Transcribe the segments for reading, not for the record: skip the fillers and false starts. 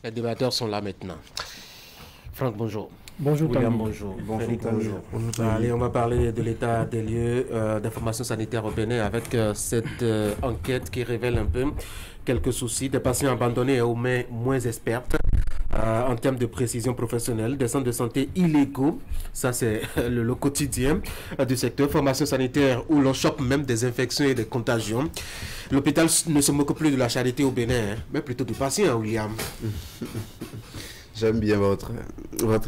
Les débatteurs sont là maintenant. Franck, bonjour. Bonjour, William, Tanguy. bonjour. Bonjour, bonjour. Allez, on va parler de l'état des lieux d'information sanitaire au Bénin avec cette enquête qui révèle un peu quelques soucis des patients abandonnés ou moins expertes en termes de précision professionnelle, des centres de santé illégaux, ça c'est le quotidien du secteur, formation sanitaire où l'on chope même des infections et des contagions. L'hôpital ne se moque plus de la charité au Bénin, hein, mais plutôt du patient, William. J'aime bien votre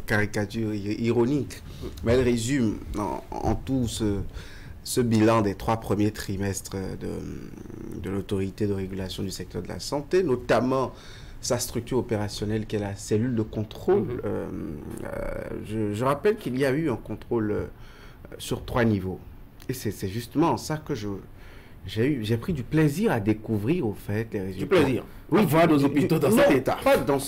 caricature ironique, mais elle résume en tout ce bilan des 3 premiers trimestres de l'autorité de régulation du secteur de la santé, notamment sa structure opérationnelle qui est la cellule de contrôle. Je rappelle qu'il y a eu un contrôle sur 3 niveaux. Et c'est justement ça que j'ai pris du plaisir à découvrir au fait les résultats. Du plaisir. Oui, voir nos hôpitaux dans cet état. Pas dans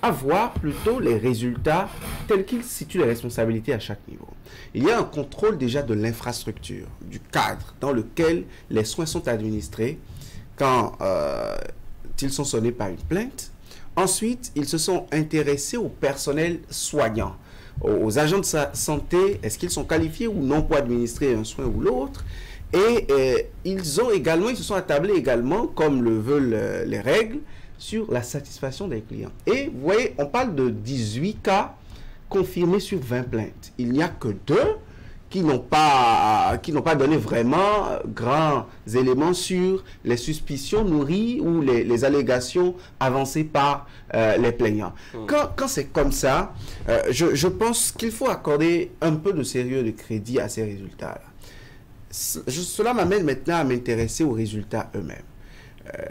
à voir plutôt les résultats tels qu'ils situent les responsabilités à chaque niveau. Il y a un contrôle déjà de l'infrastructure, du cadre dans lequel les soins sont administrés quand ils sont sonnés par une plainte. Ensuite, ils se sont intéressés au personnel soignant, aux agents de santé, est-ce qu'ils sont qualifiés ou non pour administrer un soin ou l'autre. Et ils se sont attablés également, comme le veulent les règles, sur la satisfaction des clients. Et vous voyez, on parle de 18 cas confirmés sur 20 plaintes. Il n'y a que 2 qui n'ont pas donné vraiment grands éléments sur les suspicions nourries ou les allégations avancées par les plaignants. Quand c'est comme ça, je pense qu'il faut accorder un peu de sérieux, de crédit à ces résultats-là. Cela m'amène maintenant à m'intéresser aux résultats eux-mêmes.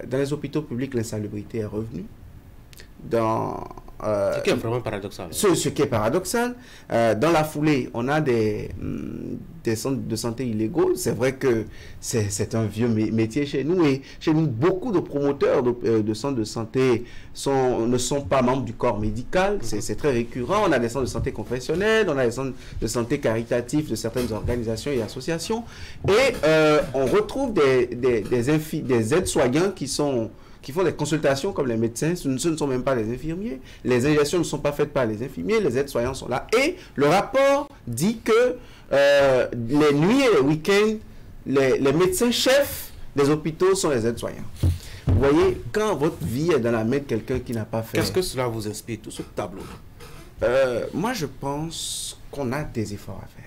Dans les hôpitaux publics, l'insalubrité est revenue. Ce qui est vraiment paradoxal. Ce qui est paradoxal. Dans la foulée, on a des centres de santé illégaux. C'est vrai que c'est un vieux métier chez nous. Et chez nous, beaucoup de promoteurs de centres de santé ne sont pas membres du corps médical. C'est très récurrent. On a des centres de santé confessionnels, on a des centres de santé caritatifs de certaines organisations et associations. Et on retrouve des aides-soignants qui font des consultations comme les médecins. Ce ne sont même pas les infirmiers. Les injections ne sont pas faites par les infirmiers. Les aides-soignants sont là. Et le rapport dit que les nuits et les week-ends, les médecins-chefs des hôpitaux sont les aides-soignants. Vous voyez, quand votre vie est dans la main de quelqu'un qui n'a pas fait... Qu'est-ce que cela vous inspire, tout ce tableau? Moi, je pense qu'on a des efforts à faire.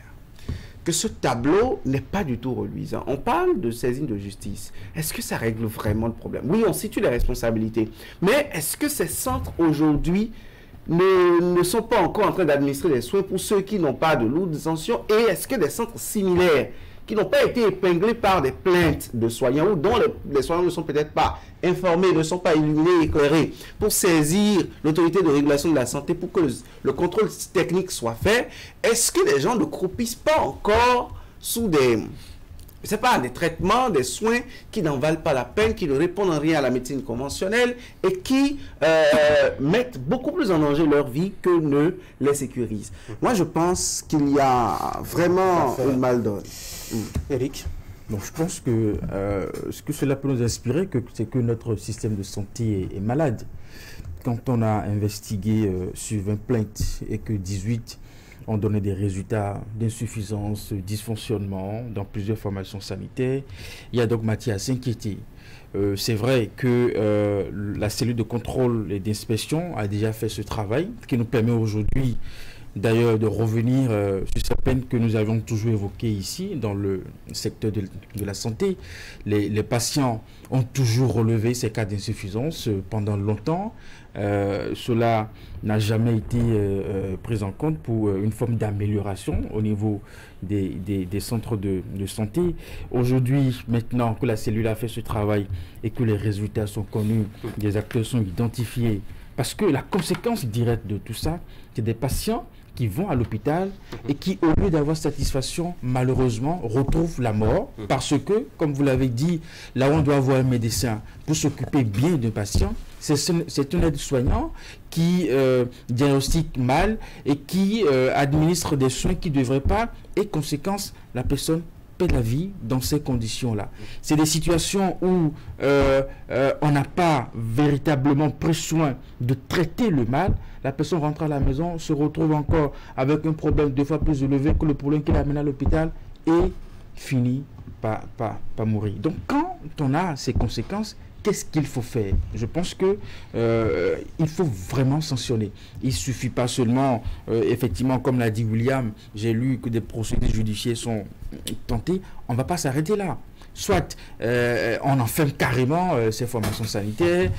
Que ce tableau n'est pas du tout reluisant. On parle de saisine de justice. Est-ce que ça règle vraiment le problème? Oui, on situe les responsabilités. Mais est-ce que ces centres aujourd'hui ne sont pas encore en train d'administrer des soins pour ceux qui n'ont pas de lourdes sanctions? Et est-ce que des centres similaires qui n'ont pas été épinglés par des plaintes de soignants ou dont les soignants ne sont peut-être pas informés, ne sont pas illuminés, éclairés pour saisir l'autorité de régulation de la santé pour que le contrôle technique soit fait, est-ce que les gens ne croupissent pas encore sous des traitements, des soins qui n'en valent pas la peine, qui ne répondent en rien à la médecine conventionnelle et qui mettent beaucoup plus en danger leur vie que ne les sécurisent? Moi, je pense qu'il y a vraiment une mal-donne. Eric? Donc, je pense que ce que cela peut nous inspirer, c'est que notre système de santé est malade. Quand on a investigué sur 20 plaintes et que 18 ont donné des résultats d'insuffisance, dysfonctionnement dans plusieurs formations sanitaires, il y a donc matière à s'inquiéter. C'est vrai que la cellule de contrôle et d'inspection a déjà fait ce travail qui nous permet aujourd'hui d'ailleurs de revenir sur ces peines que nous avions toujours évoquées ici dans le secteur de la santé. Les patients ont toujours relevé ces cas d'insuffisance pendant longtemps. Cela n'a jamais été pris en compte pour une forme d'amélioration au niveau des centres de santé. Aujourd'hui, maintenant que la cellule a fait ce travail et que les résultats sont connus, les acteurs sont identifiés, parce que la conséquence directe de tout ça, c'est des patients qui vont à l'hôpital et qui, au lieu d'avoir satisfaction, malheureusement, retrouvent la mort parce que, comme vous l'avez dit, là où on doit avoir un médecin pour s'occuper bien d'un patient, c'est un aide-soignant qui diagnostique mal et qui administre des soins qui ne devraient pas, et conséquence, la personne perdent la vie dans ces conditions-là. C'est des situations où on n'a pas véritablement pris soin de traiter le mal. La personne rentre à la maison, se retrouve encore avec un problème 2 fois plus élevé que le problème qu'il a amené à l'hôpital et finit par mourir. Donc quand on a ces conséquences, qu'est-ce qu'il faut faire? Je pense que il faut vraiment sanctionner. Il ne suffit pas seulement, effectivement, comme l'a dit William, j'ai lu que des procédures judiciaires sont tentées. On ne va pas s'arrêter là. Soit on enferme carrément ces formations sanitaires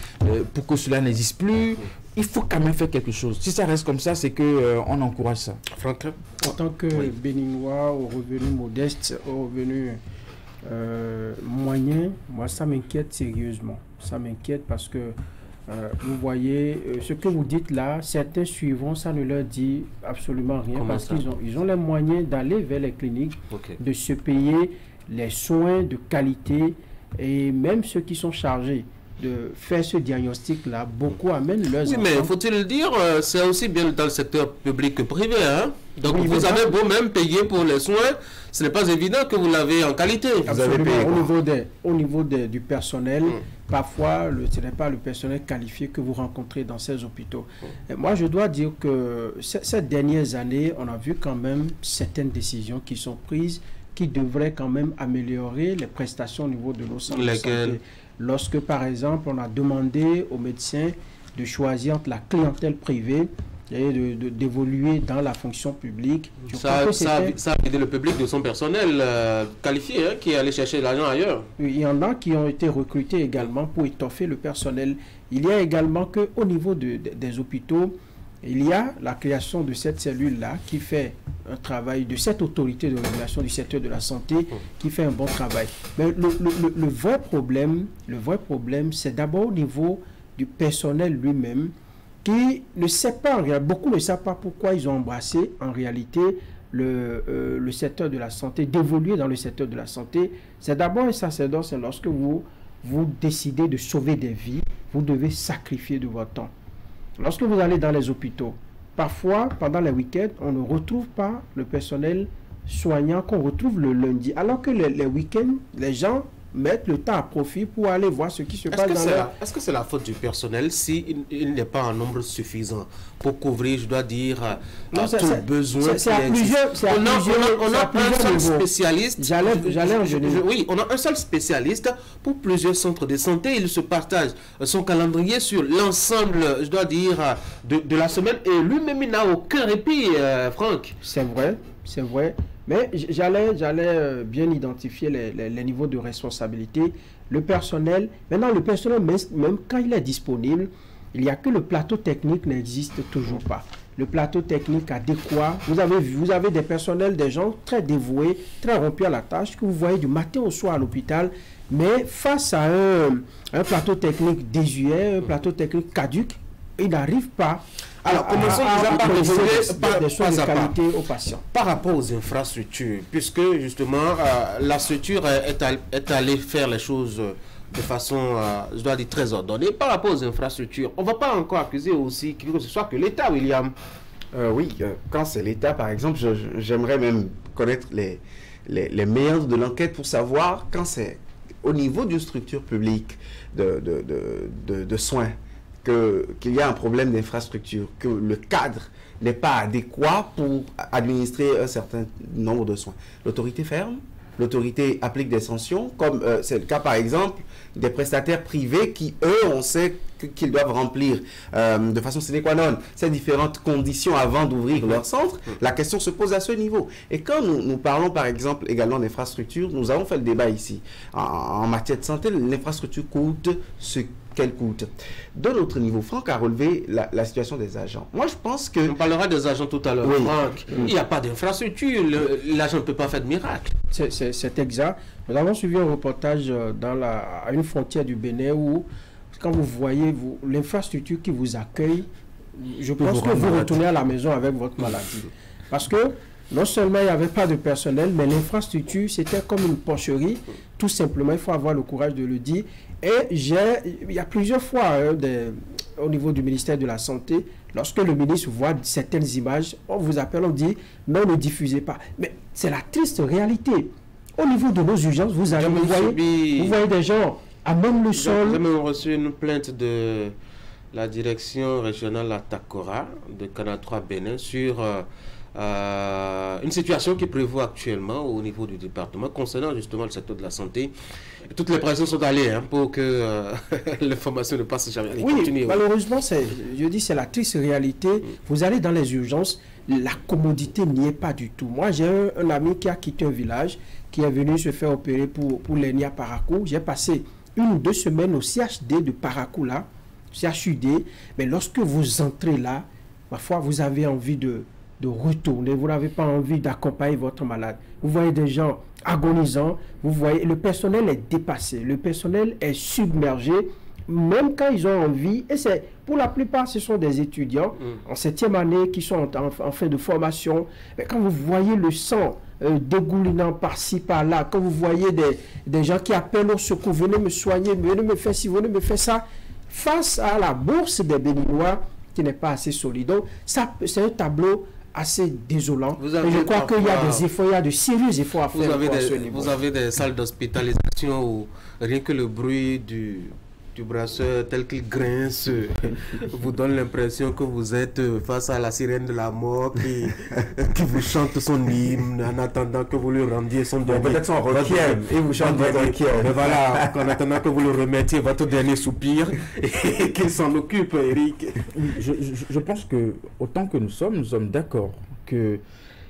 pour que cela n'existe plus. Il faut quand même faire quelque chose. Si ça reste comme ça, c'est qu'on encourage ça. Franck? En tant que Béninois aux revenus modestes, aux revenus moyens, moi ça m'inquiète sérieusement. Ça m'inquiète parce que vous voyez, ce que vous dites là, certains suivront, ça ne leur dit absolument rien. Comment parce qu'ils ont les moyens d'aller vers les cliniques, de se payer les soins de qualité, et même ceux qui sont chargés de faire ce diagnostic-là, beaucoup amènent leurs enfants. Oui, mais faut-il le dire, c'est aussi bien dans le secteur public que privé. Hein? Donc oui, vous avez beau même payer pour les soins, ce n'est pas évident que vous l'avez en qualité. Vous avez payé, au niveau du personnel, parfois ce n'est pas le personnel qualifié que vous rencontrez dans ces hôpitaux. Et moi, je dois dire que ces dernières années, on a vu quand même certaines décisions qui sont prises qui devraient quand même améliorer les prestations au niveau de nos centres de santé. Lorsque, par exemple, on a demandé aux médecins de choisir entre la clientèle privée et d'évoluer dans la fonction publique. Ça a aidé le public de son personnel qualifié, hein, qui est allé chercher l'argent ailleurs. Il y en a qui ont été recrutés également pour étoffer le personnel. Il y a également qu'au niveau des hôpitaux, il y a la création de cette cellule-là qui fait un travail, de cette autorité de régulation du secteur de la santé qui fait un bon travail. Mais le vrai problème, c'est d'abord au niveau du personnel lui-même qui ne sait pas, beaucoup ne savent pas pourquoi ils ont embrassé en réalité le secteur de la santé, d'évoluer dans le secteur de la santé. C'est d'abord un sacerdoce, c'est lorsque vous décidez de sauver des vies, vous devez sacrifier de votre temps. Lorsque vous allez dans les hôpitaux, parfois, pendant les week-ends, on ne retrouve pas le personnel soignant qu'on retrouve le lundi. Alors que les week-ends, les gens mettent le temps à profit pour aller voir ce qui se passe dans leur... Est-ce que c'est la faute du personnel s'il n'est pas en nombre suffisant pour couvrir, je dois dire, tout besoin qui existe? On a un seul spécialiste. J'allais en venir. Oui, on a un seul spécialiste pour plusieurs centres de santé. Il se partage son calendrier sur l'ensemble, je dois dire, de la semaine. Et lui-même, il n'a aucun répit, Franck. C'est vrai, c'est vrai. Mais j'allais bien identifier les niveaux de responsabilité. Le personnel, maintenant le personnel, même quand il est disponible, il n'y a que le plateau technique n'existe toujours pas. Le plateau technique adéquat, vous avez des personnels, des gens très dévoués, très rompus à la tâche, que vous voyez du matin au soir à l'hôpital, mais face à un plateau technique désuet, un plateau technique caduc, ils n'arrivent pas. Alors, commençons déjà par des soins de qualité aux patients. Par rapport aux infrastructures, puisque justement la structure est allée faire les choses de façon, je dois dire, très ordonnée. Par rapport aux infrastructures, on ne va pas encore accuser aussi que ce soit que l'État, William. Oui, quand c'est l'État, par exemple, j'aimerais même connaître les meilleurs de l'enquête pour savoir quand c'est au niveau d'une structure publique de soins, qu'il y a un problème d'infrastructure, que le cadre n'est pas adéquat pour administrer un certain nombre de soins. L'autorité ferme, l'autorité applique des sanctions, comme c'est le cas par exemple des prestataires privés qui, eux, on sait qu'ils doivent remplir de façon sine qua non ces différentes conditions avant d'ouvrir leur centre. La question se pose à ce niveau. Et quand nous parlons par exemple également d'infrastructure, nous avons fait le débat ici. En matière de santé, l'infrastructure coûte ce qu'elle coûte. De l'autre niveau, Franck a relevé la situation des agents. Moi, je pense que... On parlera des agents tout à l'heure, oui. Franck. Il n'y a pas d'infrastructure. L'agent ne peut pas faire de miracle. C'est exact. Nous avons suivi un reportage à une frontière du Bénin où, quand vous voyez l'infrastructure qui vous accueille, je pense que vous retournez à la maison avec votre maladie. Parce que non seulement il n'y avait pas de personnel, mais l'infrastructure, c'était comme une porcherie. Tout simplement, il faut avoir le courage de le dire. Et il y a plusieurs fois au niveau du ministère de la Santé, lorsque le ministre voit certaines images, on vous appelle, on dit non, ne diffusez pas. Mais c'est la triste réalité. Au niveau de nos urgences, vous voyez des gens à même le sol. J'ai même reçu une plainte de la direction régionale à Takora de Canal 3 Bénin sur une situation qui prévaut actuellement au niveau du département concernant justement le secteur de la santé. Toutes les pressions sont allées pour que l'information ne passe jamais. Oui, malheureusement, c'est la triste réalité. Vous allez dans les urgences, la commodité n'y est pas du tout. Moi, j'ai un ami qui a quitté un village, qui est venu se faire opérer pour l'hernie à Parakou. J'ai passé 1 ou 2 semaines au CHD de Parakou là, CHUD, mais lorsque vous entrez là, parfois vous avez envie de retourner, vous n'avez pas envie d'accompagner votre malade. Vous voyez des gens agonisants, vous voyez, le personnel est dépassé, le personnel est submergé, même quand ils ont envie, et c'est, pour la plupart, ce sont des étudiants en 7e année qui sont en fin de formation, mais quand vous voyez le sang dégoulinant par-ci, par-là, quand vous voyez des gens qui appellent au secours, venez me soigner, venez me faire ci, venez me faire ça, face à la bourse des Béninois qui n'est pas assez solide. Donc, ça, c'est un tableau assez désolant. Et je crois qu'il y a des efforts, il y a de sérieux efforts à faire. Vous avez des salles d'hospitalisation où rien que le bruit du brasseur tel qu'il grince vous donne l'impression que vous êtes face à la sirène de la mort qui vous chante son hymne en attendant que vous lui rendiez son dernier. Peut-être son requiem et vous chante votre requiem. Voilà, en attendant que vous le remettiez votre dernier soupir et qu'il s'en occupe, Eric. Je pense que autant que nous sommes d'accord qu'il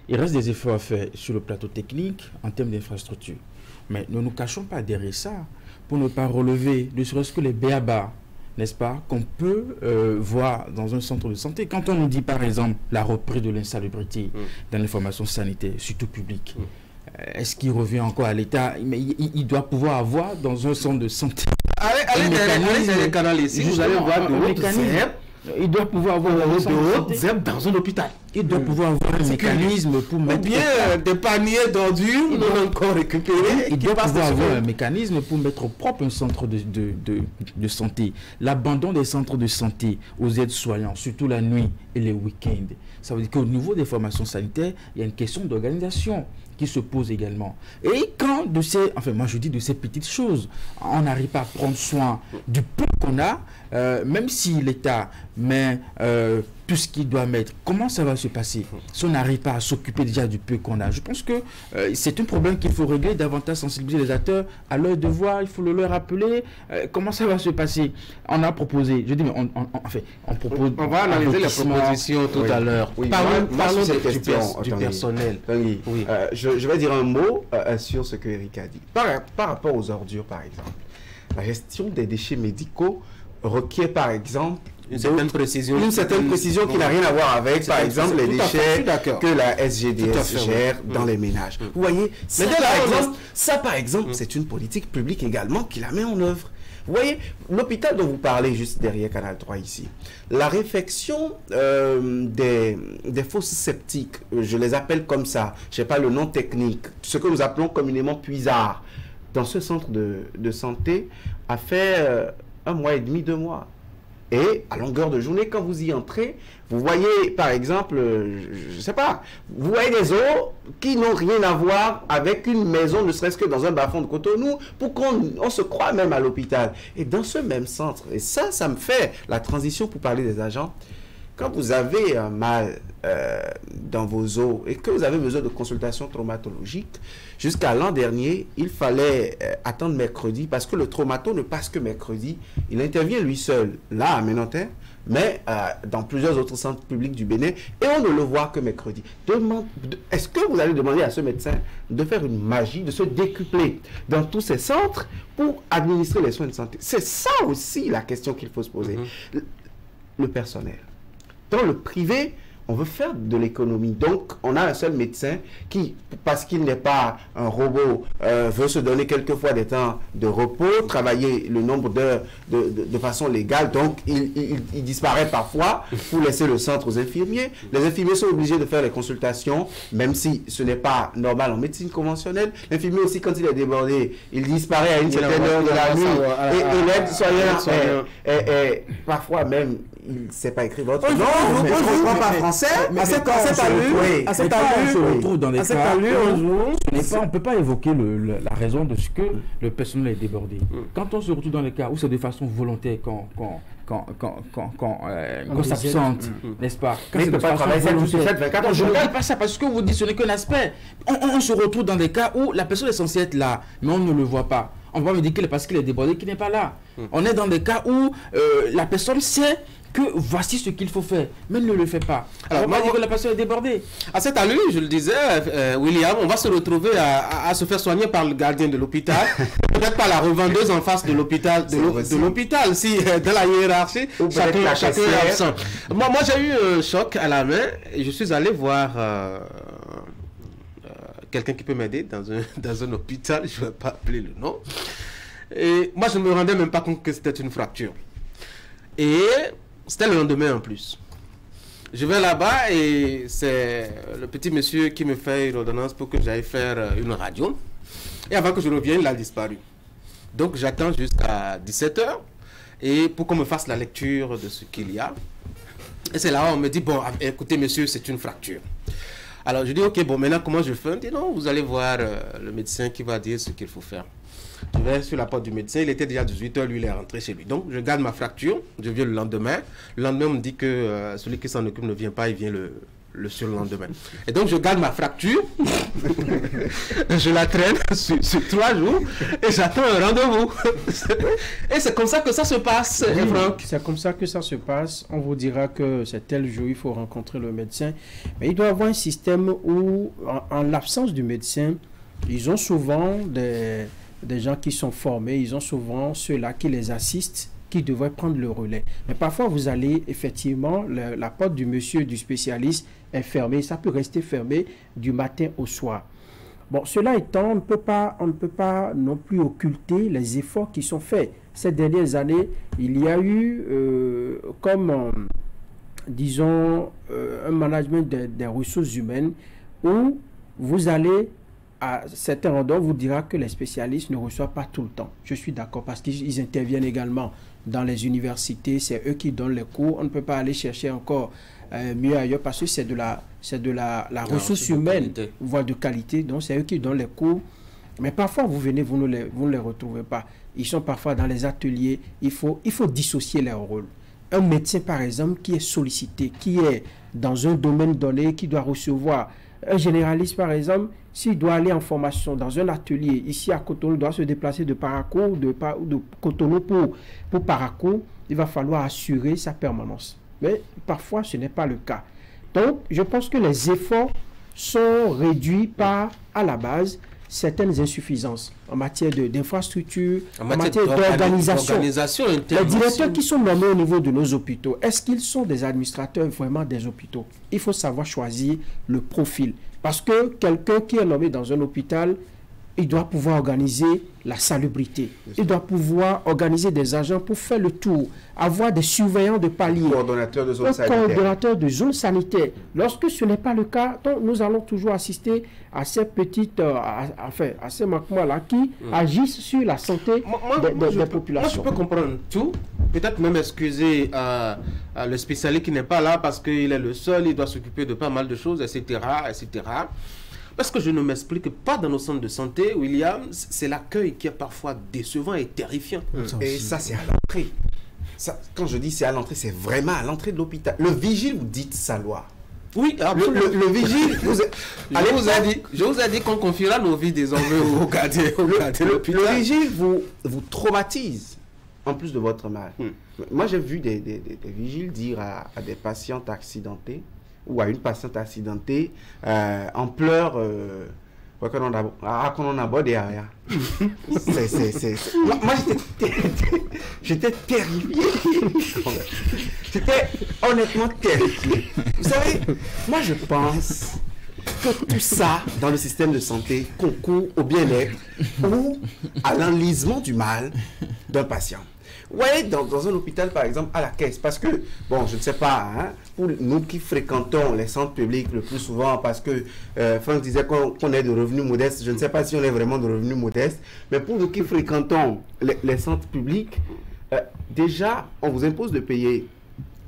reste des efforts à faire sur le plateau technique en termes d'infrastructure. Mais ne nous cachons pas derrière ça pour ne pas relever, ne serait-ce que les béabas, n'est-ce pas, qu'on peut voir dans un centre de santé. Quand on nous dit, par exemple, la reprise de l'insalubrité dans l'information sanitaire, surtout publique, est-ce qu'il revient encore à l'État? Mais il doit pouvoir avoir dans un centre de santé. Allez dans les canaux ici, vous allez voir de mécanisme. Il doit pouvoir avoir dans un hôpital. Il doit pouvoir avoir un mécanisme pour mettre... bien des paniers d'ordures non encore récupérés. Il doit pouvoir avoir un mécanisme pour mettre au propre un centre de santé. L'abandon des centres de santé aux aides-soignants, surtout la nuit et les week-ends. Ça veut dire qu'au niveau des formations sanitaires, il y a une question d'organisation qui se pose également. Et quand de ces, enfin moi je dis de ces petites choses, on n'arrive pas à prendre soin du peu qu'on a, même si l'État met tout ce qu'il doit mettre, comment ça va se passer si on n'arrive pas à s'occuper déjà du peu qu'on a? Je pense que c'est un problème qu'il faut régler, davantage sensibiliser les acteurs à leur devoir, il faut le leur rappeler. Comment ça va se passer? On a proposé, je dis, mais on propose... On va analyser les propositions tout à l'heure. Oui, parlons du personnel. Oui. Je vais dire un mot sur ce que Eric a dit. Par rapport aux ordures, par exemple, la gestion des déchets médicaux requiert, par exemple, une certaine précision qui n'a rien à voir avec, par exemple, les déchets que la SGDS gère dans les ménages. Vous voyez, ça, par exemple, c'est une politique publique également qui la met en œuvre. Vous voyez, l'hôpital dont vous parlez juste derrière Canal 3 ici, la réfection des fosses septiques, je les appelle comme ça, je sais pas le nom technique, ce que nous appelons communément puisard, dans ce centre de santé, a fait 1 mois et demi, 2 mois. Et à longueur de journée, quand vous y entrez, vous voyez, par exemple, je ne sais pas, vous voyez des eaux qui n'ont rien à voir avec une maison, ne serait-ce que dans un bas-fond de Cotonou, pour qu'on se croit même à l'hôpital. Et dans ce même centre, et ça me fait la transition pour parler des agents, quand vous avez un mal dans vos os et que vous avez besoin de consultation traumatologique, jusqu'à l'an dernier, il fallait attendre mercredi parce que le traumato ne passe que mercredi. Il intervient lui seul, là à Ménantin, mais dans plusieurs autres centres publics du Bénin, et on ne le voit que mercredi. Est-ce que vous allez demander à ce médecin de faire une magie, de se décupler dans tous ces centres pour administrer les soins de santé? C'est ça aussi la question qu'il faut se poser. Le personnel. Dans le privé, on veut faire de l'économie. Donc, on a un seul médecin qui, parce qu'il n'est pas un robot, veut se donner quelquefois des temps de repos, travailler le nombre d'heures de façon légale. Donc, il disparaît parfois pour laisser le centre aux infirmiers. Les infirmiers sont obligés de faire les consultations, même si ce n'est pas normal en médecine conventionnelle. L'infirmier aussi, quand il est débordé, il disparaît à une certaine heure de la nuit. Et l'aide-soignant, parfois même, il ne sait pas écrire votre Oh, nom, mais il ne comprend pas français. mais À cette quand on se allure, retrouve- à cette mais quand on se allure, retrouve dans des à cette cas allure, où on ne peut pas évoquer la raison de ce que le personnel est débordé. Quand on se retrouve dans les cas où c'est de façon volontaire qu'on s'absente, n'est-ce pas? Quand Mais c'est il ne de peut pas façon travailler 7 volontaire. sur 7, 24 heures Je sur ne 24. dis pas ça parce que vous dites ce n'est qu'un aspect. On se retrouve dans des cas où la personne est censée être là, mais on ne le voit pas. On va me dire qu'il est parce qu'il est débordé qu'il n'est pas là. On est dans des cas où la personne sait que voici ce qu'il faut faire, mais elle ne le fait pas. Alors, moi, je dis que la personne est débordée. À cette allure, je le disais, William, on va se retrouver à se faire soigner par le gardien de l'hôpital, peut-être par la revendeuse en face de l'hôpital, de l'hôpital, si dans la hiérarchie, chacun est absent. Moi j'ai eu un choc à la main et je suis allé voir quelqu'un qui peut m'aider dans un hôpital, je ne vais pas appeler le nom. Et moi, je ne me rendais même pas compte que c'était une fracture. Et c'était le lendemain en plus. Je vais là-bas et c'est le petit monsieur qui me fait une ordonnance pour que j'aille faire une radio. Et avant que je revienne, il a disparu. Donc j'attends jusqu'à 17h et pour qu'on me fasse la lecture de ce qu'il y a. Et c'est là où on me dit, bon, écoutez monsieur, c'est une fracture. Alors je dis, ok, bon, maintenant comment je fais? On dit, non, vous allez voir le médecin qui va dire ce qu'il faut faire. Je vais sur la porte du médecin, il était déjà 18h, lui il est rentré chez lui. Donc je garde ma fracture, je viens le lendemain. Le lendemain on me dit que celui qui s'en occupe ne vient pas, il vient le surlendemain. Et donc je garde ma fracture, je la traîne sur 3 jours et j'attends un rendez-vous. Et c'est comme ça que ça se passe, Franck. C'est comme ça que ça se passe. On vous dira que c'est tel jour, il faut rencontrer le médecin. Mais il doit y avoir un système où, en l'absence du médecin, ils ont souvent des gens qui sont formés, ils ont souvent ceux-là qui les assistent, qui devraient prendre le relais. Mais parfois, vous allez, effectivement, la porte du monsieur, du spécialiste est fermée. Ça peut rester fermé du matin au soir. Bon, cela étant, on ne peut pas non plus occulter les efforts qui sont faits. Ces dernières années, il y a eu, disons, un management des ressources humaines où vous allez à certains endroits, vous dira que les spécialistes ne reçoivent pas tout le temps. Je suis d'accord parce qu'ils interviennent également dans les universités, c'est eux qui donnent les cours. On ne peut pas aller chercher encore mieux ailleurs parce que c'est de la ressource humaine, voire de qualité. Donc c'est eux qui donnent les cours. Mais parfois vous venez, vous ne les retrouvez pas. Ils sont parfois dans les ateliers. Il faut dissocier leurs rôles. Un médecin par exemple qui est sollicité, qui est dans un domaine donné, qui doit recevoir un généraliste par exemple, s'il doit aller en formation dans un atelier ici à Cotonou, doit se déplacer de Parakou ou de Cotonou pour Parakou, il va falloir assurer sa permanence. Mais parfois, ce n'est pas le cas. Donc, je pense que les efforts sont réduits par, à la base, certaines insuffisances en matière d'infrastructure, en matière d'organisation. Les directeurs qui sont nommés au niveau de nos hôpitaux, est-ce qu'ils sont des administrateurs vraiment des hôpitaux? Il faut savoir choisir le profil. Parce que quelqu'un qui est nommé dans un hôpital, il doit pouvoir organiser la salubrité. Il doit pouvoir organiser des agents pour faire le tour, avoir des surveillants de palier, coordonnateur de zone sanitaire. Coordonnateur de zone sanitaire. Lorsque ce n'est pas le cas, donc nous allons toujours assister à ces petites, à ces manquements-là qui agissent sur la santé des populations. Moi, je peux comprendre tout. Peut-être même excuser le spécialiste qui n'est pas là parce qu'il est le seul, il doit s'occuper de pas mal de choses, etc., etc. Parce que je ne m'explique pas dans nos centres de santé, William, c'est l'accueil qui est parfois décevant et terrifiant. Et ça, c'est à l'entrée. Quand je dis c'est à l'entrée, c'est vraiment à l'entrée de l'hôpital. Le vigile, vous dites sa loi. Oui, absolument. Le vigile, je vous ai dit qu'on confiera nos vies désormais au gardien de l'hôpital. Le vigile vous traumatise, en plus de votre mal. Moi, j'ai vu des vigiles dire à des patientes accidentées, ou à une patiente accidentée en pleurs qu'on en aborde derrière. Moi j'étais terrifié. J'étais honnêtement terrifié. Vous savez, moi je pense que tout ça dans le système de santé concourt au bien-être ou à l'enlisement du mal d'un patient. Vous voyez, dans un hôpital, par exemple, à la caisse, parce que, bon, je ne sais pas, hein, pour nous qui fréquentons les centres publics le plus souvent, parce que Franck disait qu'on est de revenus modestes, je ne sais pas si on est vraiment de revenus modestes, mais pour nous qui fréquentons les centres publics, déjà, on vous impose de payer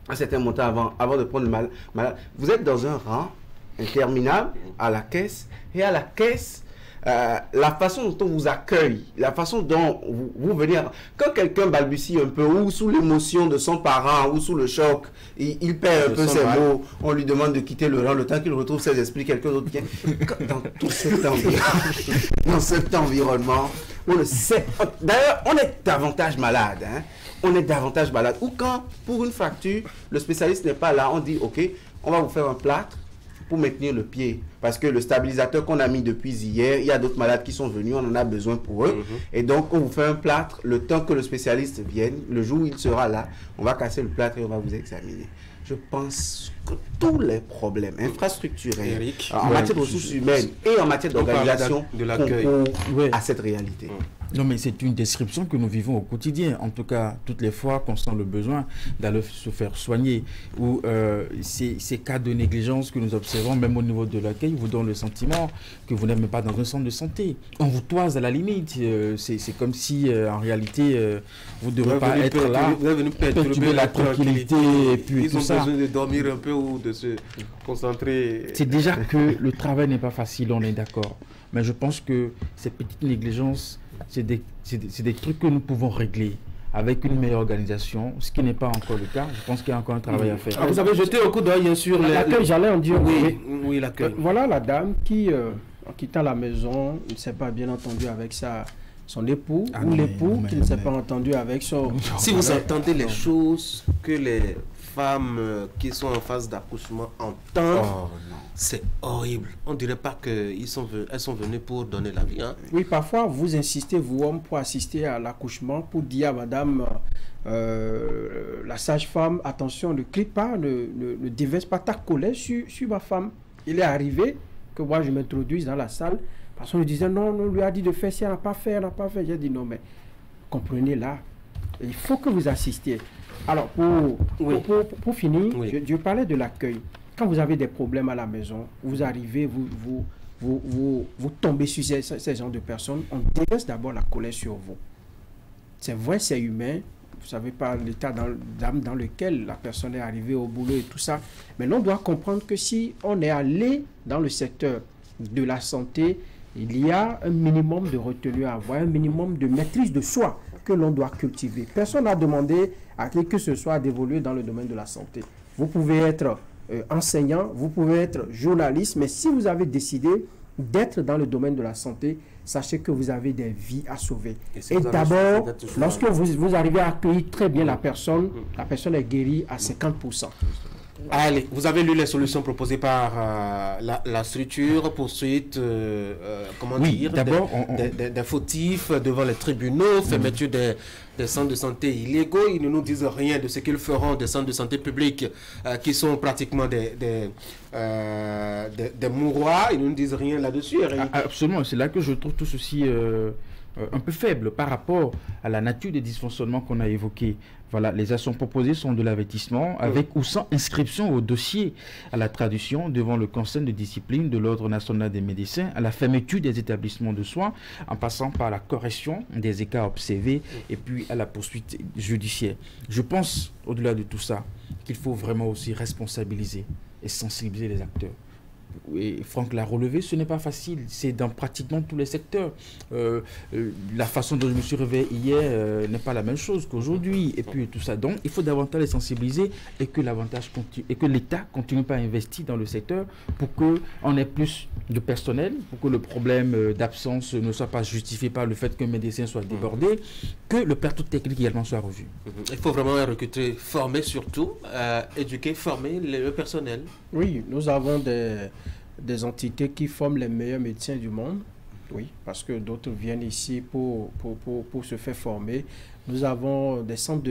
un certain montant avant de prendre le malade. Vous êtes dans un rang interminable à la caisse, et à la caisse, la façon dont on vous accueille, la façon dont vous venez, quand quelqu'un balbutie un peu, ou sous l'émotion de son parent, ou sous le choc, il perd un peu ses mots, on lui demande de quitter le rang, le temps qu'il retrouve ses esprits, quelqu'un d'autre vient. Dans tout cet environnement, on le sait. D'ailleurs, on est davantage malade, hein. On est davantage malade. Ou quand, pour une fracture, le spécialiste n'est pas là, on dit, ok, on va vous faire un plâtre pour maintenir le pied. Parce que le stabilisateur qu'on a mis depuis hier, il y a d'autres malades qui sont venus, on en a besoin pour eux. Et donc, on vous fait un plâtre le temps que le spécialiste vienne. Le jour où il sera là, on va casser le plâtre et on va vous examiner. Je pense que tous les problèmes infrastructurels, en matière de ressources humaines et en matière d'organisation, concourent à cette réalité. Non, mais c'est une description que nous vivons au quotidien. En tout cas, toutes les fois qu'on sent le besoin d'aller se faire soigner, ou ces cas de négligence que nous observons, même au niveau de l'accueil, vous donnent le sentiment que vous n'êtes même pas dans un centre de santé. On vous toise à la limite. C'est comme si, en réalité, vous ne devez pas être là. Vous êtes venu perturber la tranquillité et puis tout ça. Ils ont besoin de dormir un peu ou de se concentrer. C'est déjà que le travail n'est pas facile, on est d'accord. Mais je pense que ces petites négligences, c'est des trucs que nous pouvons régler avec une meilleure organisation, ce qui n'est pas encore le cas. Je pense qu'il y a encore un travail à faire. Vous avez jeté un coup d'œil sur l'accueil, j'allais en dire. Oui, l'accueil. Voilà la dame qui, en quittant la maison, ne s'est pas bien entendu avec son époux, ou l'époux qui ne s'est pas entendu avec son... Si vous entendez les choses que les femmes qui sont en phase d'accouchement entendent, c'est horrible. On dirait pas qu'elles sont venues pour donner la vie. Hein. Oui, parfois, vous insistez, vous, hommes, pour assister à l'accouchement, pour dire à madame, la sage-femme, attention, ne crie pas, ne déverse pas ta colère sur ma femme. Il est arrivé que moi, je m'introduise dans la salle, parce qu'on lui disait, non, on lui a dit de faire ça, elle n'a pas fait, elle n'a pas fait. J'ai dit, non, mais comprenez là, il faut que vous assistiez. Alors, pour finir, je parlais de l'accueil. Quand vous avez des problèmes à la maison, vous arrivez, vous tombez sur ces genres de personnes, on déverse d'abord la colère sur vous. C'est vrai, c'est humain. Vous savez pas l'état d'âme dans lequel la personne est arrivée au boulot et tout ça. Mais l'on doit comprendre que si on est allé dans le secteur de la santé, il y a un minimum de retenue à avoir, un minimum de maîtrise de soi que l'on doit cultiver. Personne n'a demandé à qui que ce soit d'évoluer dans le domaine de la santé. Vous pouvez être enseignant, vous pouvez être journaliste, mais si vous avez décidé d'être dans le domaine de la santé, sachez que vous avez des vies à sauver. Et d'abord, lorsque vous arrivez à accueillir très bien la personne est guérie à 50%. Allez, vous avez lu les solutions proposées par la structure, poursuite, comment dire, des fautifs devant les tribunaux, fermeture des centres de santé illégaux. Ils ne nous disent rien de ce qu'ils feront des centres de santé publics qui sont pratiquement des mouroirs. Ils ne nous disent rien là-dessus. Absolument, c'est là que je trouve tout ceci un peu faible par rapport à la nature des dysfonctionnements qu'on a évoqués. Voilà, les actions proposées sont de l'avertissement avec ou sans inscription au dossier, à la traduction devant le conseil de discipline de l'Ordre national des médecins, à la fermeture des établissements de soins, en passant par la correction des écarts observés et puis à la poursuite judiciaire. Je pense, au-delà de tout ça, qu'il faut vraiment aussi responsabiliser et sensibiliser les acteurs. Et Franck l'a relevé, ce n'est pas facile, c'est dans pratiquement tous les secteurs. La façon dont je me suis réveillé hier n'est pas la même chose qu'aujourd'hui, et puis tout ça. Donc il faut davantage les sensibiliser et que l'État continue pas à investir dans le secteur pour qu'on ait plus de personnel, pour que le problème d'absence ne soit pas justifié par le fait qu'un médecin soit débordé, que le plateau technique également soit revu. Il faut vraiment recruter, former surtout, éduquer, former le personnel. Oui, nous avons des entités qui forment les meilleurs médecins du monde, oui, parce que d'autres viennent ici pour se faire former. Nous avons des centres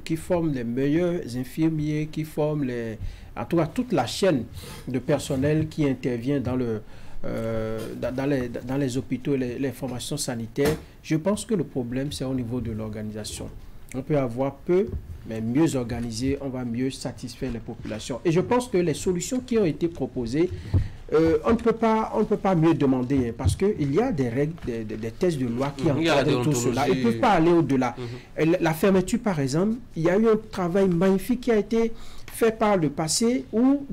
qui forment les meilleurs infirmiers, qui forment en tout cas toute la chaîne de personnel qui intervient dans les hôpitaux, les formations sanitaires. Je pense que le problème, c'est au niveau de l'organisation. On peut avoir peu, mais mieux organisé, on va mieux satisfaire les populations. Et je pense que les solutions qui ont été proposées on ne peut pas mieux demander, hein, parce qu'il y a des règles, des textes de loi qui encadrent tout cela. Ils ne peuvent pas aller au-delà. La fermeture, par exemple, il y a eu un travail magnifique qui a été fait par le passé où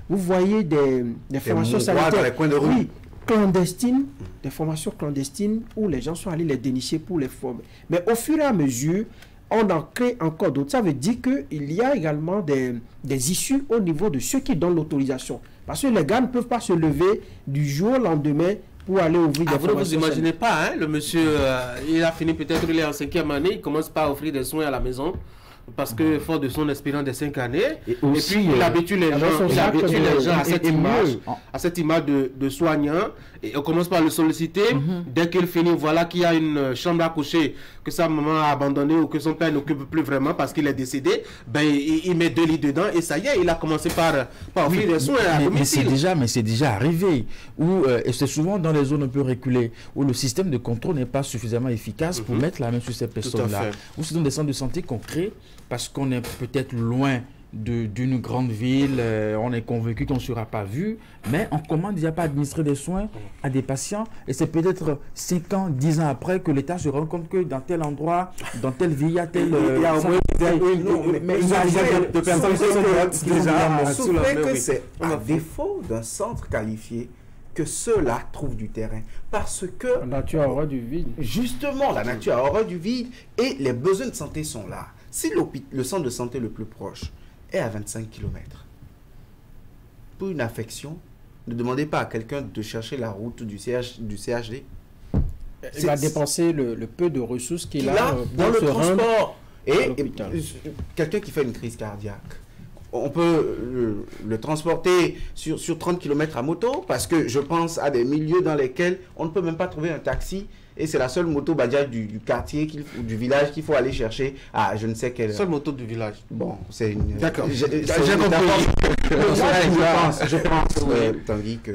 vous voyez des formations sanitaires dans les coins de rue. Oui, clandestines, des formations clandestines où les gens sont allés les dénicher pour les former. Mais au fur et à mesure, on en crée encore d'autres. Ça veut dire qu'il y a également des issues au niveau de ceux qui donnent l'autorisation. Parce que les gars ne peuvent pas se lever du jour au lendemain pour aller ouvrir des formations. Vous n'imaginez pas, hein, le monsieur, il a fini peut-être, il est en 5e année, il commence pas à offrir des soins à la maison. Parce que fort de son expérience de 5 années, et puis il habitue les gens à cette image de soignant, et on commence par le solliciter. Dès qu'il finit, voilà qu'il y a une chambre à coucher que sa maman a abandonnée ou que son père n'occupe plus vraiment parce qu'il est décédé, ben il met 2 lits dedans et ça y est, il a commencé par offrir des soins à domicile. Mais c'est déjà arrivé, et c'est souvent dans les zones un peu reculées, où le système de contrôle n'est pas suffisamment efficace pour mettre la main sur ces personnes-là. Ou c'est dans des centres de santé qu'on crée parce qu'on est peut-être loin d'une grande ville, on est convaincu qu'on ne sera pas vu, mais on commence déjà pas à administrer des soins à des patients, et c'est peut-être 5 ans, 10 ans après que l'État se rend compte que dans tel endroit, dans telle ville, il y a tel... il y a au moins de personnes qui sont déjà... Souffrez que c'est à défaut d'un centre qualifié que ceux-là trouvent du terrain. Parce que... La nature a horreur du vide. Justement, la nature a horreur du vide et les besoins de santé sont là. Si le centre de santé le plus proche est à 25 km, pour une affection, ne demandez pas à quelqu'un de chercher la route du CHD. Il va dépenser le peu de ressources qu'il a dans le transport. Et quelqu'un qui fait une crise cardiaque, on peut le transporter sur 30 km à moto, parce que je pense à des milieux dans lesquels on ne peut même pas trouver un taxi. Et c'est la seule moto Bajaj du quartier ou du village qu'il faut aller chercher à je ne sais quelle... Seule moto du village. Bon, c'est une... D'accord. J'ai compris. Je pense, Tanguy, que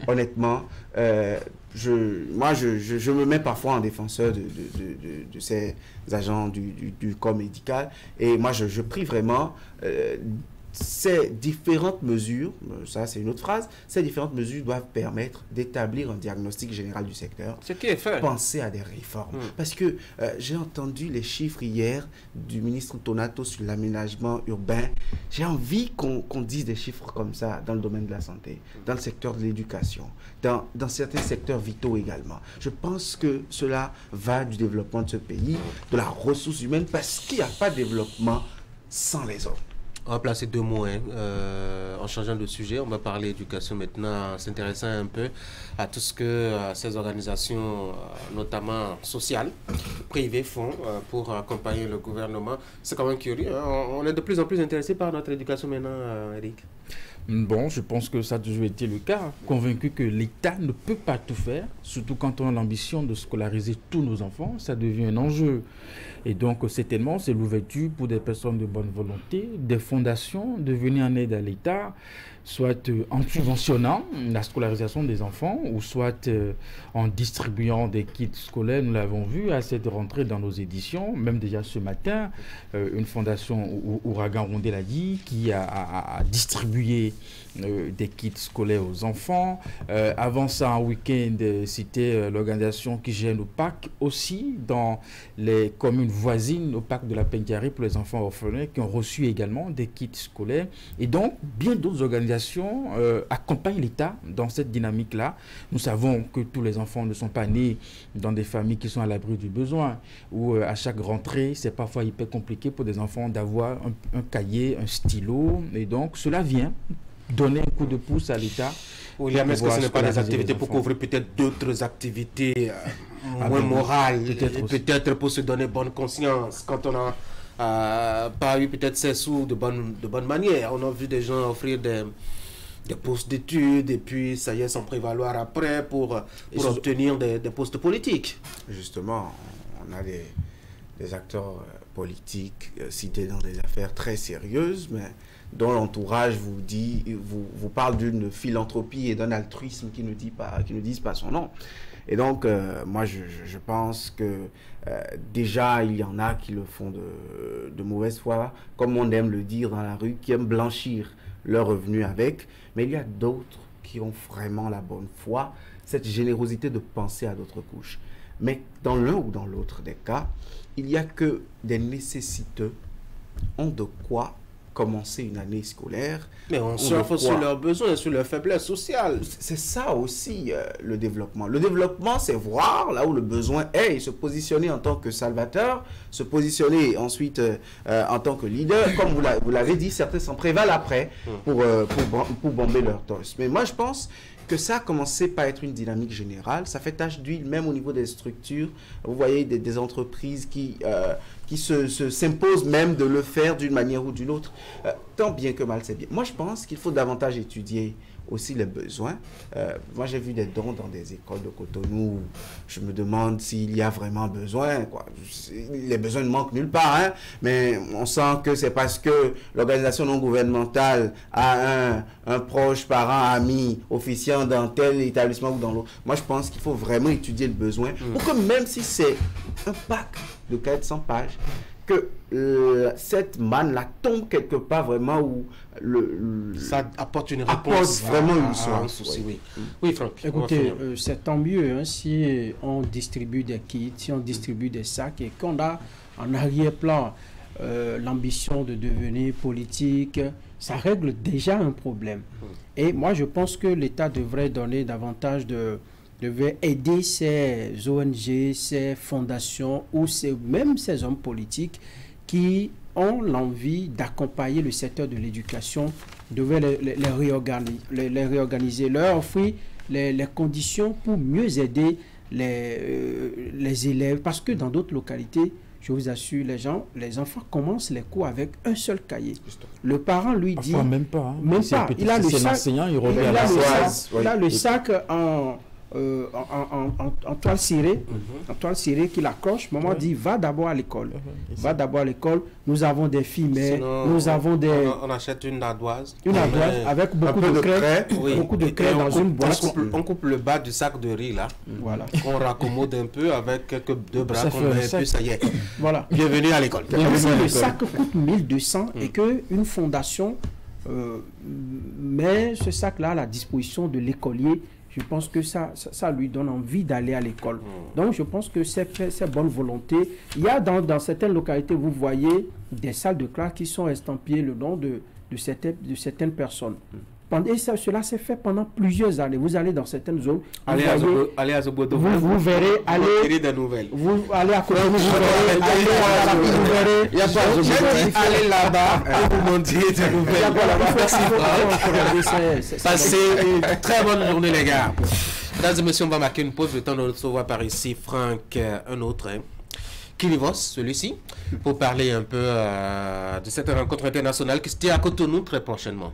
honnêtement, je me mets parfois en défenseur de ces agents du corps médical. Et moi, je prie vraiment... ces différentes mesures, ça c'est une autre phrase, ces différentes mesures doivent permettre d'établir un diagnostic général du secteur. Ce qui est fait. Penser à des réformes. Parce que j'ai entendu les chiffres hier du ministre Tonato sur l'aménagement urbain. J'ai envie qu'on dise des chiffres comme ça dans le domaine de la santé, dans le secteur de l'éducation, dans certains secteurs vitaux également. Je pense que cela va du développement de ce pays, de la ressource humaine, parce qu'il n'y a pas de développement sans les autres. On va placer 2 mots en changeant de sujet. On va parler éducation maintenant, s'intéressant un peu à tout ce que ces organisations, notamment sociales, privées, font pour accompagner le gouvernement. C'est quand même curieux. Hein? On est de plus en plus intéressé par notre éducation maintenant, Eric. Bon, je pense que ça a toujours été le cas. Convaincu que l'État ne peut pas tout faire, surtout quand on a l'ambition de scolariser tous nos enfants, ça devient un enjeu. Et donc, certainement, c'est l'ouverture pour des personnes de bonne volonté, des fondations, de venir en aide à l'État, soit en subventionnant la scolarisation des enfants, ou soit en distribuant des kits scolaires. Nous l'avons vu à cette rentrée dans nos éditions, même déjà ce matin, une fondation, Ouragan Rondé l'a dit, qui a distribué des kits scolaires aux enfants. Avant ça, en week-end, c'était l'organisation qui gère nos packs aussi dans les communes voisines au parc de la Pendiari pour les enfants orphelins qui ont reçu également des kits scolaires. Et donc, bien d'autres organisations accompagnent l'État dans cette dynamique-là. Nous savons que tous les enfants ne sont pas nés dans des familles qui sont à l'abri du besoin, où à chaque rentrée, c'est parfois hyper compliqué pour des enfants d'avoir un cahier, un stylo. Et donc, cela vient donner un coup de pouce à l'État. William, est-ce que ce n'est pas des activités pour couvrir peut-être d'autres activités moins morales, peut-être pour se donner bonne conscience quand on n'a pas eu peut-être ces sous de bonne manière. On a vu des gens offrir des postes d'études et puis ça y est, s'en prévaloir après pour obtenir des postes politiques. Justement, on a des acteurs politiques cités dans des affaires très sérieuses, mais dont l'entourage vous parle d'une philanthropie et d'un altruisme qui ne disent pas son nom. Et donc, moi, je pense que déjà, il y en a qui le font de mauvaise foi, comme on aime le dire dans la rue, qui aiment blanchir leurs revenus avec, mais il y a d'autres qui ont vraiment la bonne foi, cette générosité de penser à d'autres couches. Mais dans l'un ou dans l'autre des cas, il n'y a que des nécessiteux ont de quoi commencer une année scolaire. Mais on surfe sur leurs besoins, sur leurs faiblesses sociales. C'est ça aussi le développement. Le développement, c'est voir là où le besoin est et se positionner en tant que salvateur, se positionner ensuite en tant que leader. Comme vous l'avez dit, certains s'en prévalent après pour bomber leur torse. Mais moi, je pense que ça a commencé par être une dynamique générale. Ça fait tache d'huile même au niveau des structures. Vous voyez des entreprises qui s'imposent même de le faire d'une manière ou d'une autre. Tant bien que mal, c'est bien. Moi, je pense qu'il faut davantage étudier aussi les besoins. Moi, j'ai vu des dons dans des écoles de Cotonou. Je me demande s'il y a vraiment besoin, quoi. Les besoins ne manquent nulle part, hein, mais on sent que c'est parce que l'organisation non gouvernementale a un proche, parent, ami, officiant dans tel établissement ou dans l'autre. Moi, je pense qu'il faut vraiment étudier le besoin pour que même si c'est un pack de 400 pages, que cette manne-là tombe quelque part vraiment où ça apporte une réponse vraiment à un souci. Oui, Franck. Écoutez, c'est tant mieux hein, si on distribue des kits, si on distribue des sacs et qu'on a en arrière-plan l'ambition de devenir politique, ça règle déjà un problème. Et moi, je pense que l'État devrait donner davantage devait aider ces ONG, ces fondations ou même ces hommes politiques qui ont l'envie d'accompagner le secteur de l'éducation, devaient les réorganiser, leur offrir les conditions pour mieux aider les élèves. Parce que dans d'autres localités, je vous assure, les enfants commencent les cours avec un seul cahier. Le parent lui dit... Enfin, même pas. Hein. Même pas. Il a le sac. Il a le sac en toile cirée qu'il accroche. Maman dit va d'abord à l'école. Va d'abord à l'école. Nous avons des filles, mais sinon, nous avons des... On achète une ardoise. Une ardoise avec beaucoup de craie. Beaucoup de craie dans une boîte. On coupe le bas du sac de riz là. Voilà. On raccommode un peu avec quelques deux bras qu'on met un peu, ça y est. Voilà. Bienvenue à l'école. Le sac coûte 1200 et qu'une fondation met ce sac-là à la disposition de l'écolier. Je pense que ça lui donne envie d'aller à l'école. Donc, je pense que c'est bonne volonté. Il y a dans certaines localités, vous voyez des salles de classe qui sont estampillées le nom de certaines personnes. Et cela s'est fait pendant plusieurs années. Vous allez dans certaines zones. Allez à Zobodo. Vous verrez, des nouvelles. Vous allez à côté, vous verrez. Il y a pas allez là-bas pour vous montrer des nouvelles. Passez une très bonne journée, les gars. Mesdames et messieurs, on va marquer une pause. Le temps de recevoir par ici Franck, un autre. Kilivos, celui-ci, pour parler un peu de cette rencontre internationale qui se tient à Cotonou très prochainement.